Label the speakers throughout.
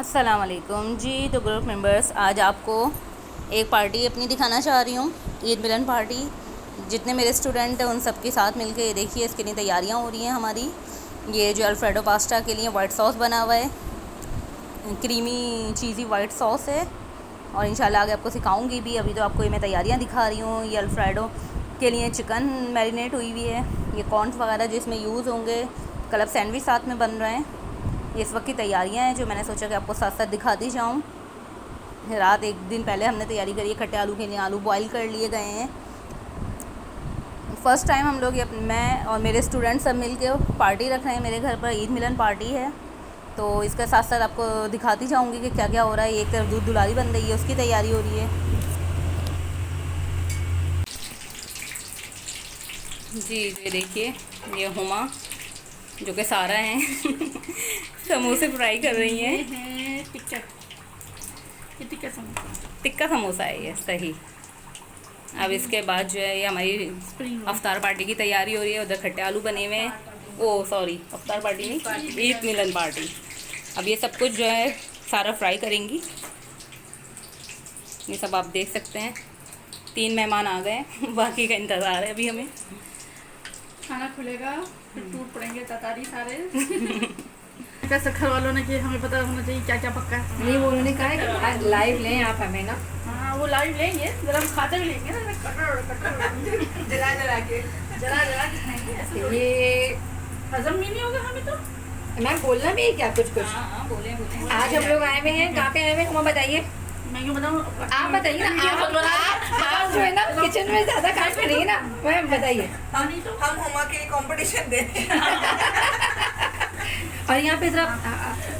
Speaker 1: अस्सलाम वालेकुम जी। तो ग्रुप मेंबर्स, आज आपको एक पार्टी अपनी दिखाना चाह रही हूँ, ईद मिलन पार्टी। जितने मेरे स्टूडेंट हैं उन सब के साथ मिलके ये देखिए इसके लिए तैयारियाँ हो रही हैं हमारी। ये जो अल्फ्रेडो पास्ता के लिए वाइट सॉस बना हुआ है, क्रीमी चीज़ी वाइट सॉस है, और इंशाल्लाह आगे आपको सिखाऊंगी भी। अभी तो आपको ये मैं तैयारियाँ दिखा रही हूँ। ये अल्फ्रेडो के लिए चिकन मैरिनेट हुई हुई है, ये कॉर्न्स वगैरह जो इसमें यूज़ होंगे, क्लब सैंडविच साथ में बन रहे हैं। ये इस वक्त की तैयारियां हैं जो मैंने सोचा कि आपको साथ साथ दिखाती जाऊँ। रात एक दिन पहले हमने तैयारी करी है। खट्टे आलू के लिए आलू बॉईल कर लिए गए हैं। फ़र्स्ट टाइम हम लोग ये मैं और मेरे स्टूडेंट सब मिल के पार्टी रख रहे हैं। मेरे घर पर ईद मिलन पार्टी है, तो इसके साथ साथ आपको दिखाती जाऊँगी कि क्या क्या हो रहा है। एक तरफ दूध दुलारी बन रही है, उसकी तैयारी हो रही है जी। ये देखिए, ये हुमा जो कि सारा हैं समोसे फ्राई कर रही हैं। टिक्का समोसा है ये, सही। अब इसके बाद जो है ये हमारी अफ्तार पार्टी की तैयारी हो रही है। उधर खट्टे आलू बने हुए हैं। ओ सॉरी, अफ्तार पार्टी नहीं, ईद मिलन पार्टी। अब ये सब कुछ जो है सारा फ्राई करेंगी। ये सब आप देख सकते हैं। 3 मेहमान आ गए बाकी का इंतज़ार है अभी हमें।
Speaker 2: खाना खुलेगा फिर टूट पड़ेंगे ततारी सारे कैसे घर वालों ने कि हमें पता होना चाहिए क्या क्या पक्का है।
Speaker 3: नहीं, वो उन्होंने कहा है कि आज लाइव लें आप हमें ना।
Speaker 2: हाँ, वो लाइव लेंगे, जरा हम खाते भी लेंगे ना, जला जला के खाएंगे। ऐसे तो
Speaker 3: ये
Speaker 2: हजम भी नहीं होगा हमें तो।
Speaker 3: मैम बोलना भी है क्या कुछ कुछ?
Speaker 1: हाँ बोले बोले।
Speaker 3: आज हम लोग आए हुए हैं, कहाँ पे आए हुए हैं हम बताइए।
Speaker 2: मैं क्यों बताऊँ?
Speaker 3: आप बताइए ना। आप जो है ना किचन में ज्यादा काम करिए ना, मैम बताइए।
Speaker 4: हम हुमा के लिए कंपटीशन दे
Speaker 3: और यहाँ पे जरा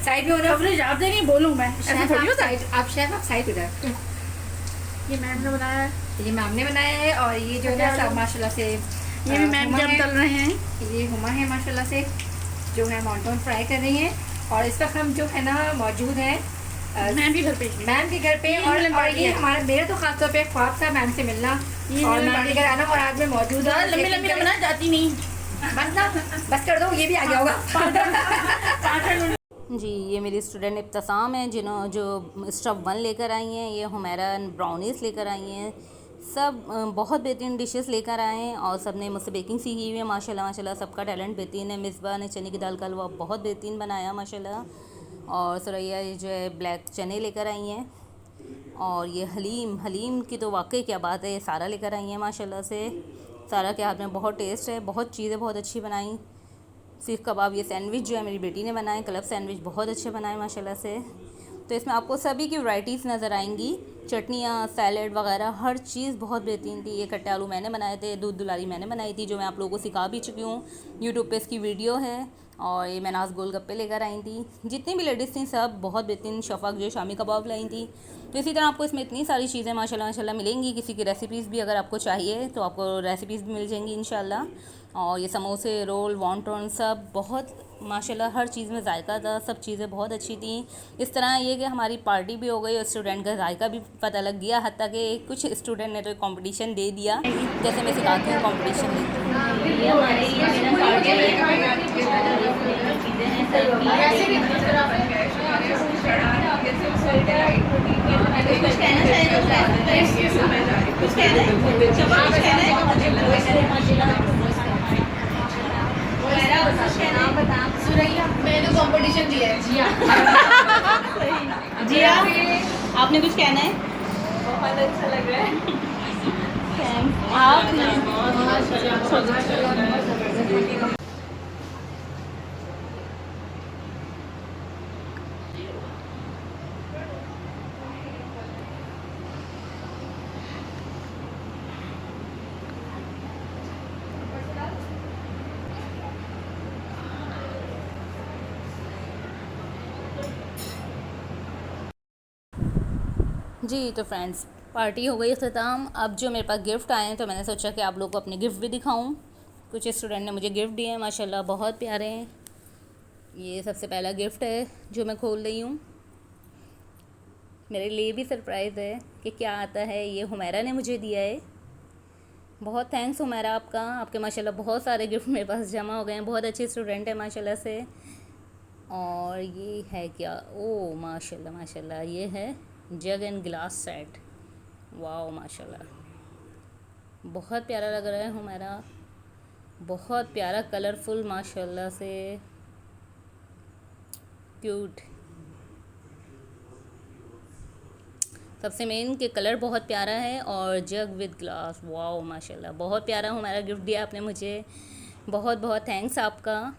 Speaker 3: साइड में हो रहा
Speaker 2: कवरेज आप देंगे, बोलूँ मैं ऐसे थोड़ी होता है।
Speaker 3: आप शेफ, आप साइड उधर।
Speaker 2: ये मैम ने बनाया है,
Speaker 3: ये मैम ने बनाया है, और ये जो है सब माशाल्लाह से
Speaker 2: ये भी मैम
Speaker 3: हुमा
Speaker 2: जब
Speaker 3: है।
Speaker 2: तल रहे हैं।
Speaker 3: ये हुमा है माशाल्लाह से, जो है मॉन्टोन फ्राई कर रही हैं। और इस वक्त हम जो है ना मौजूद हैं
Speaker 2: मैम भी घर पे
Speaker 3: मैम के घर पे। और ये हमारा मेरा तो खासतौर पे ख्वाब था मैम से मिलना और मैम के घर आना, और आज मैं मौजूद हूँ।
Speaker 2: लंबी लंबी बनाई जाती नहीं,
Speaker 3: बस ना, बस कर दो, ये भी आ गया होगा।
Speaker 1: जी, ये मेरी स्टूडेंट इब्तसाम है जो स्टफ 1 लेकर आई हैं। ये हुमैरा ब्राउनीज़ लेकर आई हैं। सब बहुत बेहतरीन डिशेस लेकर आए हैं और सब ने मुझसे बेकिंग सीखी हुई है माशाल्लाह माशाल्लाह। सबका टैलेंट बेहतरीन है। मिसबा ने चने की दाल का हलवा बहुत बेहतरीन बनाया माशाल्लाह। और सुरैया ये जो है ब्लैक चने लेकर आई हैं। और ये हलीम की तो वाकई क्या बात है, ये सारा लेकर आई हैं माशाल्लाह से। सारा के हाथ में बहुत टेस्ट है, बहुत चीज़ें बहुत अच्छी बनाई। सीख कबाब, ये सैंडविच जो है मेरी बेटी ने बनाए, क्लब सैंडविच बहुत अच्छे बनाए माशाल्लाह से। तो इसमें आपको सभी की वैराइटीज़ नज़र आएंगी, चटनियाँ, सैलेड वगैरह, हर चीज़ बहुत बेहतरीन थी। ये खट्टे आलू मैंने बनाए थे, दूध दुलारी मैंने बनाई थी, जो मैं आप लोगों को सिखा भी चुकी हूँ। यूट्यूब पे इसकी वीडियो है। और ये मैनाज गोलगप्पे लेकर आई थी। जितनी भी लेडीज़ थी सब बहुत बेहतरीन। शफक जो शामी कबाब लाई थी। तो इसी तरह आपको इसमें इतनी सारी चीज़ें माशाल्लाह माशाल्लाह मिलेंगी। किसी की रेसिपीज़ भी अगर आपको चाहिए तो आपको रेसिपीज़ भी मिल जाएंगी इंशाल्लाह। और ये समोसे, रोल, वॉन्टन सब बहुत माशाल्लाह हर चीज़ में जायका था। सब चीज़ें बहुत अच्छी थी। इस तरह ये कि हमारी पार्टी भी हो गई और स्टूडेंट का जायका भी पता लग गया। हत्ता कि कुछ स्टूडेंट ने तो कंपटीशन दे दिया, जैसे मैं सिखाती हूँ कंपटीशन लेती हूँ। ये हमारी मिलन पार्टी है। चीज़ें हैं सब कुछ कहना चाहिए कुछ कहना है।
Speaker 2: सुरैया मैंने कंपटीशन दिया है।
Speaker 1: जिया आपने कुछ कहना है?
Speaker 2: बहुत अच्छा लग रहा है।
Speaker 1: आप जी। तो फ्रेंड्स, पार्टी हो गई ख़त्म। अब जो मेरे पास गिफ्ट आए हैं तो मैंने सोचा कि आप लोग को अपने गिफ्ट भी दिखाऊं। कुछ स्टूडेंट ने मुझे गिफ्ट दिए हैं माशाल्लाह, बहुत प्यारे हैं। ये सबसे पहला गिफ्ट है जो मैं खोल रही हूँ। मेरे लिए भी सरप्राइज़ है कि क्या आता है। ये हुमैरा ने मुझे दिया है। बहुत थैंक्स हुमैरा आपका। आपके माशाल्लाह बहुत सारे गिफ्ट मेरे पास जमा हो गए हैं। बहुत अच्छे स्टूडेंट है माशाल्लाह से। और ये है क्या, ओ माशाल्लाह माशाल्लाह, ये है जग एंड ग्लास सेट। वाओ माशाल्लाह, बहुत प्यारा लग रहा है हमारा, बहुत प्यारा कलरफुल माशाल्लाह से क्यूट। सबसे मेन के कलर बहुत प्यारा है और जग विद ग्लास। वाओ माशाल्लाह, बहुत प्यारा हमारा गिफ्ट दिया आपने मुझे, बहुत बहुत थैंक्स आपका।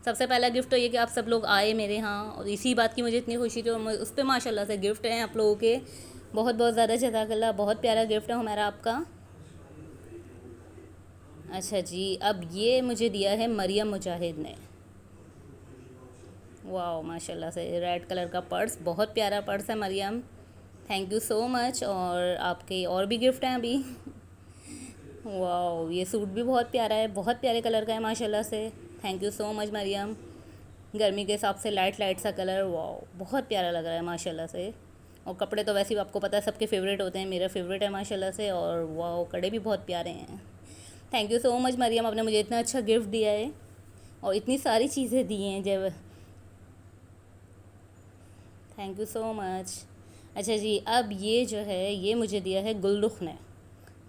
Speaker 1: सबसे पहला गिफ्ट तो ये कि आप सब लोग आए मेरे यहाँ, और इसी बात की मुझे इतनी खुशी थी, और उस पर माशाल्लाह से गिफ्ट हैं आप लोगों के, बहुत बहुत ज़्यादा जज़ाकल्लाह, बहुत प्यारा गिफ्ट है हमारा आपका। अच्छा जी, अब ये मुझे दिया है मरियम मुजाहिद ने। वाओ माशाल्लाह से रेड कलर का पर्स, बहुत प्यारा पर्स है Mariam, thank you so much. और आपके और भी गिफ्ट हैं अभी। वाओ, ये सूट भी बहुत प्यारा है, बहुत प्यारे कलर का है माशाल्लाह से, thank you so much Mariam. गर्मी के हिसाब से लाइट लाइट सा कलर, वाओ बहुत प्यारा लग रहा है माशाल्लाह से। और कपड़े तो वैसे भी आपको पता है सबके फेवरेट होते हैं, मेरा फेवरेट है माशाल्लाह से। और वाओ, कड़े भी बहुत प्यारे हैं, thank you so much Mariam, आपने मुझे इतना अच्छा गिफ्ट दिया है और इतनी सारी चीज़ें दी हैं जब, थैंक यू सो मच। अच्छा जी, अब ये जो है ये मुझे दिया है गुलरुख ने,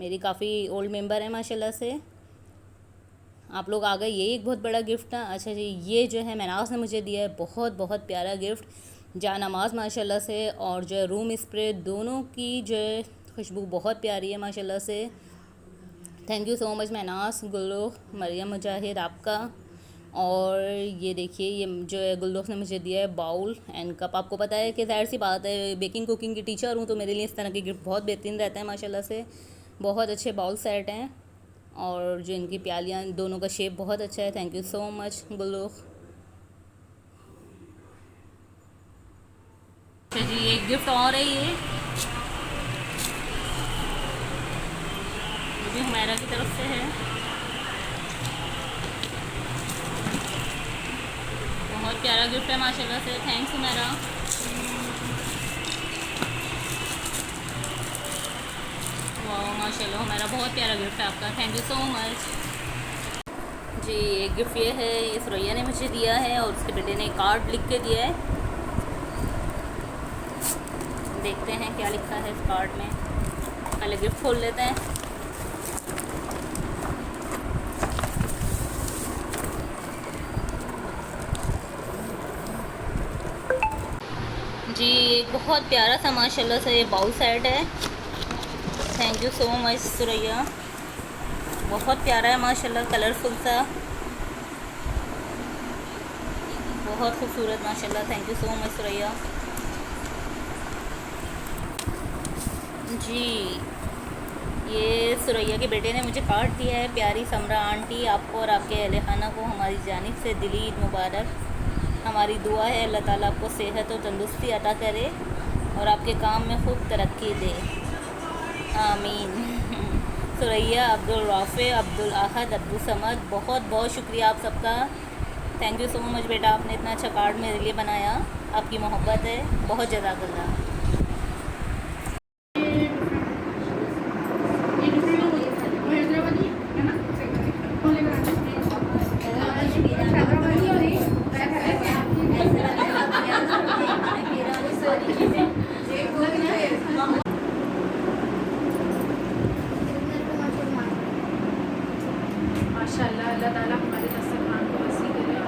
Speaker 1: मेरी काफ़ी ओल्ड मेंबर है माशाल्लाह से, आप लोग आ गए, ये एक बहुत बड़ा गिफ्ट था। अच्छा जी, ये जो है मैनास ने मुझे दिया है, बहुत बहुत प्यारा गिफ्ट, जानमाज माशाल्लाह से, और जो है रूम स्प्रे, दोनों की जो है खुशबू बहुत प्यारी है माशाल्लाह से, thank you so much Mainas, Gulrukh, Mariam Mujahid आपका। और ये देखिए, ये जो है गुलरुख ने मुझे दिया है बाउल एंड कप। आपको पता है कि ज़ाहिर सी बात है, बेकिंग कुकिंग की टीचर हूँ तो मेरे लिए इस तरह के गिफ्ट बहुत बेहतरीन रहते हैं माशाल्लाह से, बहुत अच्छे बाउल सेट हैं, और जो इनकी प्यालियाँ, दोनों का शेप बहुत अच्छा है, thank you so much Gulrukh. अच्छा जी, एक गिफ्ट और है, ये मुझे हुमैरा की तरफ से है, बहुत प्यारा गिफ्ट है माशाल्लाह से, थैंक्स हुमैरा। वाह माशाल्लाह, हुमैरा बहुत प्यारा गिफ्ट है आपका, थैंक यू सो मच जी। एक गिफ्ट ये है, ये सुरैया ने मुझे दिया है और उसके बेटे ने कार्ड लिख के दिया है, देखते हैं क्या लिखा है इस कार्ड में, पहले गिफ्ट खोल लेते हैं। जी, बहुत प्यारा सा माशाल्लाह से ये बाउल सेट है, thank you so much Suraiya, बहुत प्यारा है माशाल्लाह, कलरफुल सा, बहुत खूबसूरत माशाल्लाह, thank you so much Suraiya ji. ये सुरैया के बेटे ने मुझे कार्ड दिया है, प्यारी समरा आंटी, आपको और आपके अहले खाना को हमारी जानिब से दिली ईद मुबारक। हमारी दुआ है अल्लाह ताला आपको सेहत और तंदुरुस्ती अता करे और आपके काम में खूब तरक्की दे, आमीन। सुरैया, अब्दुल राफ़े, अब्दुल अहद, अब्दुल समद, बहुत बहुत शुक्रिया आप सबका, थैंक यू सो मच बेटा, आपने इतना अच्छा कार्ड मेरे लिए बनाया, आपकी मोहब्बत है, बहुत जज़ाकल्लाह।
Speaker 2: माशाल्लाह, अल्लाह ताला हमारे दस्तरखान को वसी करे।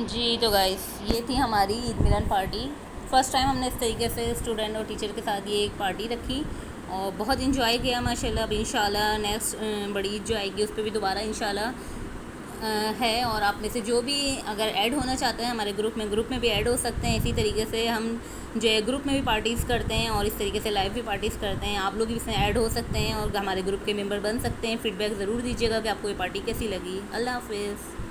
Speaker 1: जी तो गाइस, ये थी हमारी ईद मिलन पार्टी, फ़र्स्ट टाइम हमने इस तरीके से स्टूडेंट और टीचर के साथ ये एक पार्टी रखी और बहुत इंजॉय किया माशाल्लाह। अब इंशाल्लाह नेक्स्ट बड़ी ईद जो आएगी उस पर भी दोबारा इंशाल्लाह है, और आप में से जो भी अगर ऐड होना चाहते हैं हमारे ग्रुप में भी ऐड हो सकते हैं। इसी तरीके से हम जो है ग्रुप में भी पार्टीज़ करते हैं और इस तरीके से लाइव भी पार्टीज़ करते हैं, आप लोग भी इसमें ऐड हो सकते हैं और हमारे ग्रुप के मेंबर बन सकते हैं। फ़ीडबैक ज़रूर दीजिएगा कि आपको ये पार्टी कैसी लगी। अल्लाह हाफ़िज़।